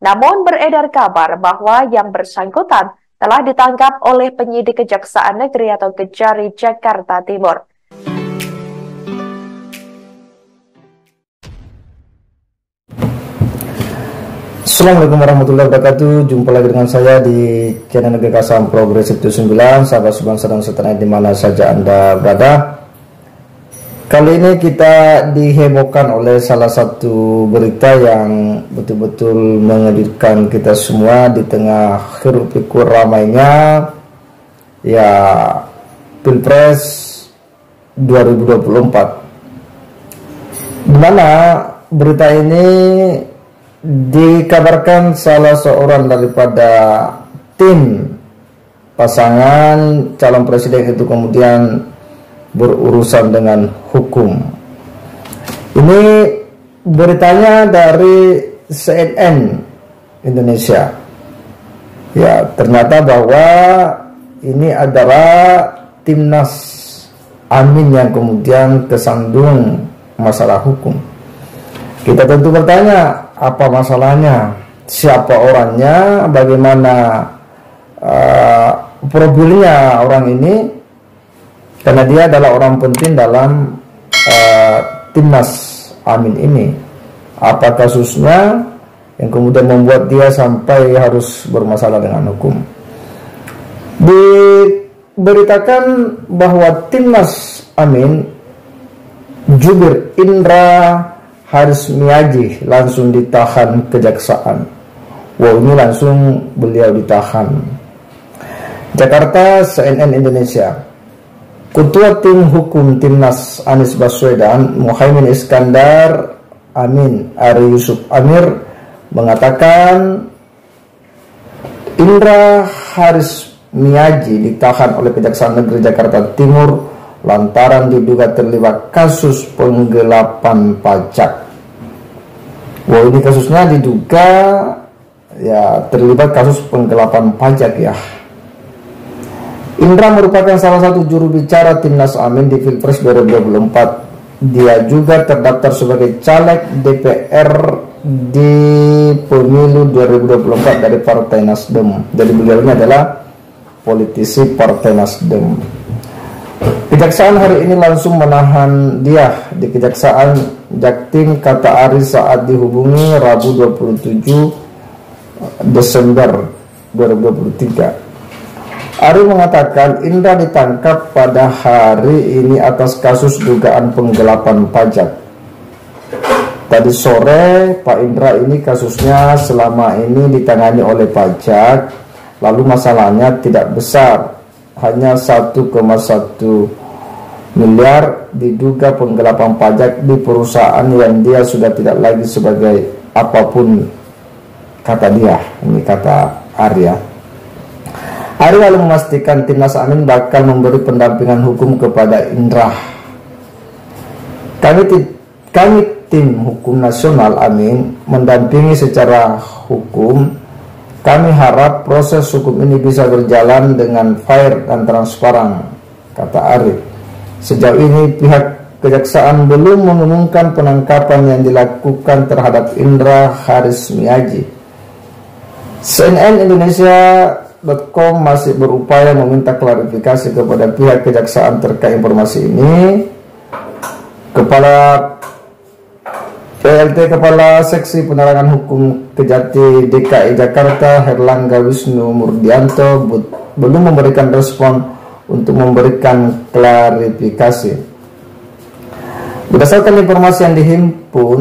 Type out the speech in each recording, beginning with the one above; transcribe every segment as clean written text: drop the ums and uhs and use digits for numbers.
Namun beredar kabar bahwa yang bersangkutan telah ditangkap oleh penyidik Kejaksaan Negeri atau Kejari Jakarta Timur. Assalamualaikum warahmatullahi wabarakatuh. Jumpa lagi dengan saya di channel Gagasan Progresif 79, sahabat sebangsa dan setanah di mana saja Anda berada. Kali ini kita dihebohkan oleh salah satu berita yang betul-betul mengejutkan kita semua di tengah hiruk pikuk ramainya ya Pilpres 2024. Di mana berita ini dikabarkan salah seorang daripada tim pasangan calon presiden itu kemudian berurusan dengan hukum. Ini beritanya dari CNN Indonesia. Ya, ternyata bahwa ini adalah timnas Amin yang kemudian kesandung masalah hukum. Kita tentu bertanya, apa masalahnya? Siapa orangnya? Bagaimana profilnya orang ini? Karena dia adalah orang penting dalam timnas Amin ini. Apa kasusnya yang kemudian membuat dia sampai harus bermasalah dengan hukum? Diberitakan bahwa timnas Amin, jubir Indra Harismiaji langsung ditahan kejaksaan. Wow, ini langsung beliau ditahan. Jakarta, CNN Indonesia. Ketua Tim Hukum Timnas Anies Baswedan, Muhaimin Iskandar Amin Ari Yusuf Amir mengatakan Indra Harismiaji ditahan oleh Kejaksaan Negeri Jakarta Timur lantaran diduga terlibat kasus penggelapan pajak. Wah, ini kasusnya diduga ya terlibat kasus penggelapan pajak ya. Indra merupakan salah satu juru bicara Timnas Amin di Pilpres 2024. Dia juga terdaftar sebagai caleg DPR di pemilu 2024 dari Partai Nasdem. Jadi beliau ini adalah politisi Partai Nasdem. Kejaksaan hari ini langsung menahan dia di Kejaksaan Jaktim, kata Ari saat dihubungi Rabu 27 Desember 2023. Ari mengatakan Indra ditangkap pada hari ini atas kasus dugaan penggelapan pajak. Tadi sore Pak Indra ini kasusnya selama ini ditangani oleh pajak, lalu masalahnya tidak besar, hanya 1,1 miliar diduga penggelapan pajak di perusahaan yang dia sudah tidak lagi sebagai apapun, kata dia. Ini kata Arya. Ari lalu memastikan Timnas Amin bakal memberi pendampingan hukum kepada Indra. Kami tim hukum nasional Amin mendampingi secara hukum. Kami harap proses hukum ini bisa berjalan dengan fair dan transparan, kata Ari. Sejauh ini pihak kejaksaan belum mengumumkan penangkapan yang dilakukan terhadap Indra Harismiaji. CNN Indonesia.com masih berupaya meminta klarifikasi kepada pihak kejaksaan terkait informasi ini. PLT Kepala Seksi Penerangan Hukum Kejati DKI Jakarta Herlangga Wisnu Murdianto belum memberikan respon untuk memberikan klarifikasi. Berdasarkan informasi yang dihimpun,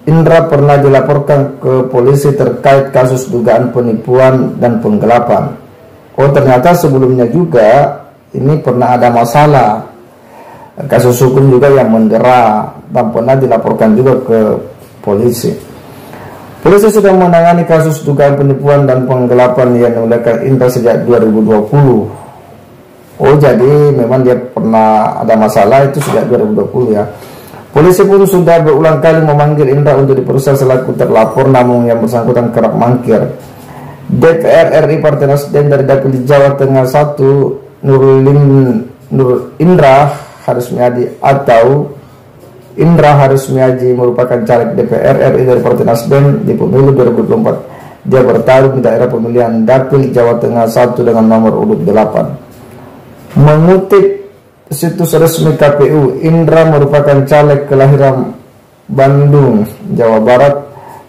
Indra pernah dilaporkan ke polisi terkait kasus dugaan penipuan dan penggelapan. Oh, ternyata sebelumnya juga ini pernah ada masalah, kasus hukum juga yang mendera, dan pernah dilaporkan juga ke polisi. Polisi sudah menangani kasus dugaan penipuan dan penggelapan yang melibatkan Indra sejak 2020. Oh, jadi memang dia pernah ada masalah itu sejak 2020 ya. Polisi pun sudah berulang kali memanggil Indra untuk diperiksa selaku terlapor, namun yang bersangkutan kerap mangkir. DPR RI Partai Nasdem dari Dapil Jawa Tengah 1 Indra Harismiaji atau Indra Harismiaji merupakan caleg DPR RI dari Partai Nasdem di pemilu 2024. dia bertarung di daerah pemilihan Dapil Jawa Tengah 1 dengan nomor urut 8. Mengutip situs resmi KPU, Indra merupakan caleg kelahiran Bandung, Jawa Barat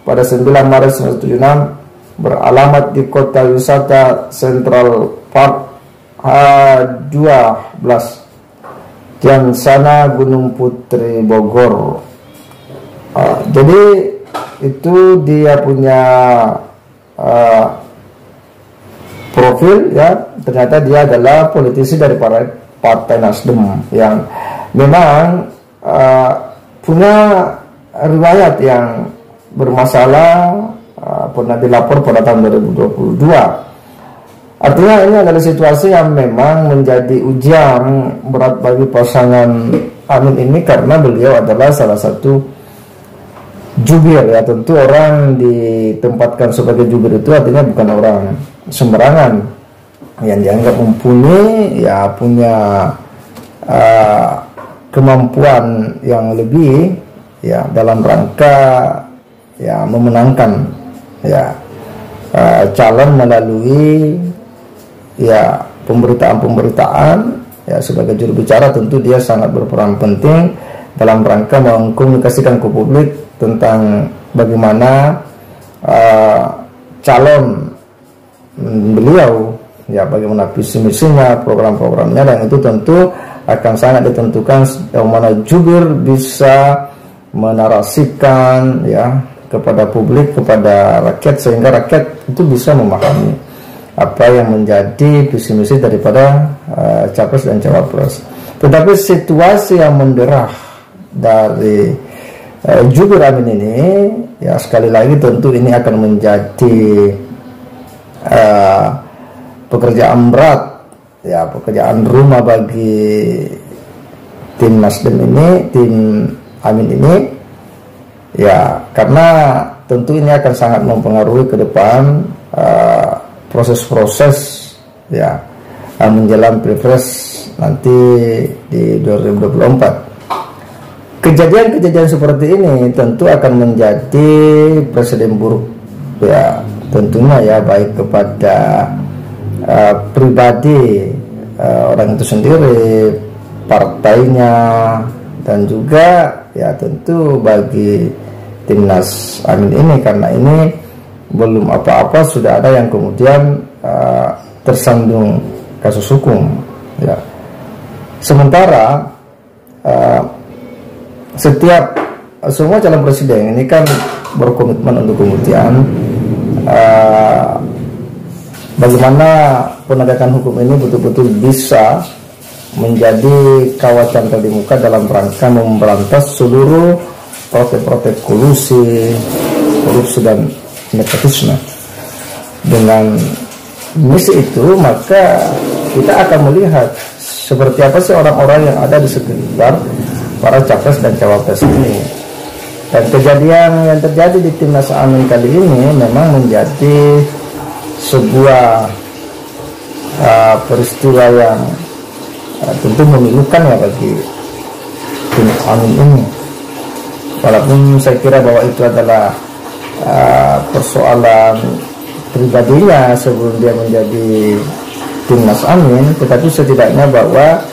pada 9 Maret 1976, beralamat di Kota Wisata Central Park H12, Kiansana, Gunung Putri, Bogor. Jadi itu dia punya profil ya, ternyata dia adalah politisi dari Partai Nasdem yang memang punya riwayat yang bermasalah, pernah dilapor pada tahun 2022. Artinya ini adalah situasi yang memang menjadi ujian berat bagi pasangan Amin ini, karena beliau adalah salah satu jubir ya. Tentu orang ditempatkan sebagai jubir itu artinya bukan orang sembarangan, yang dianggap mumpuni ya, punya kemampuan yang lebih ya dalam rangka ya memenangkan ya calon melalui ya pemberitaan ya. Sebagai juru bicara tentu dia sangat berperan penting dalam rangka mengkomunikasikan ke publik tentang bagaimana calon beliau ya, bagaimana visi misinya, program-programnya, dan itu tentu akan sangat ditentukan bagaimana jubir bisa menarasikan ya kepada publik, kepada rakyat, sehingga rakyat itu bisa memahami apa yang menjadi visi misi daripada capres dan cawapres. Tetapi situasi yang menderah dari jubir Amin ini ya, sekali lagi tentu ini akan menjadi pekerjaan berat ya, pekerjaan rumah bagi tim Nasdem ini, tim Amin ini ya, karena tentu ini akan sangat mempengaruhi ke depan proses-proses ya menjelang Pilpres nanti di 2024. Kejadian-kejadian seperti ini tentu akan menjadi presiden buruk ya, tentunya ya, baik kepada pribadi orang itu sendiri, partainya, dan juga ya tentu bagi timnas Amin ini, karena ini belum apa-apa sudah ada yang kemudian tersandung kasus hukum ya. Sementara semua calon presiden ini kan berkomitmen untuk kemudian bagaimana penegakan hukum ini betul-betul bisa menjadi kawatan terdemuka dalam rangka memberantas seluruh praktek-praktek korupsi dan nepotisme. Dengan misi itu maka kita akan melihat seperti apa sih orang-orang yang ada di sekitar para capres dan cawapres ini. Dan kejadian yang terjadi di timnas Amin kali ini memang menjadi sebuah peristiwa yang tentu memilukan ya bagi tim Amin ini. Walaupun saya kira bahwa itu adalah persoalan pribadinya sebelum dia menjadi timnas Amin, tetapi setidaknya bahwa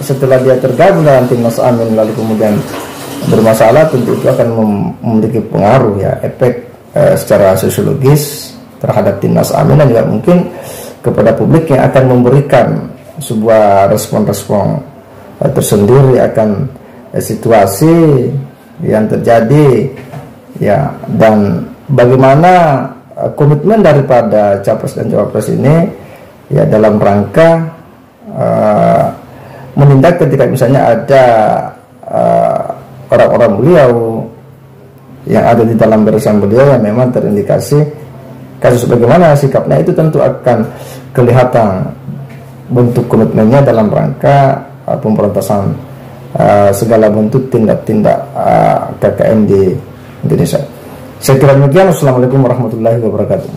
setelah dia tergabung dalam timnas Amin lalu kemudian bermasalah, tentu itu akan memiliki pengaruh ya, efek secara sosiologis terhadap timnas Amin, dan juga mungkin kepada publik yang akan memberikan sebuah respon-respon tersendiri akan situasi yang terjadi ya, dan bagaimana komitmen daripada capres dan cawapres ini ya dalam rangka menindak ketika misalnya ada orang-orang beliau yang ada di dalam barisan beliau yang memang terindikasi kasus, bagaimana sikapnya itu tentu akan kelihatan bentuk komitmennya dalam rangka pemberantasan segala bentuk tindak-tindak KKN di Indonesia. Saya kira demikian. Assalamualaikum warahmatullahi wabarakatuh.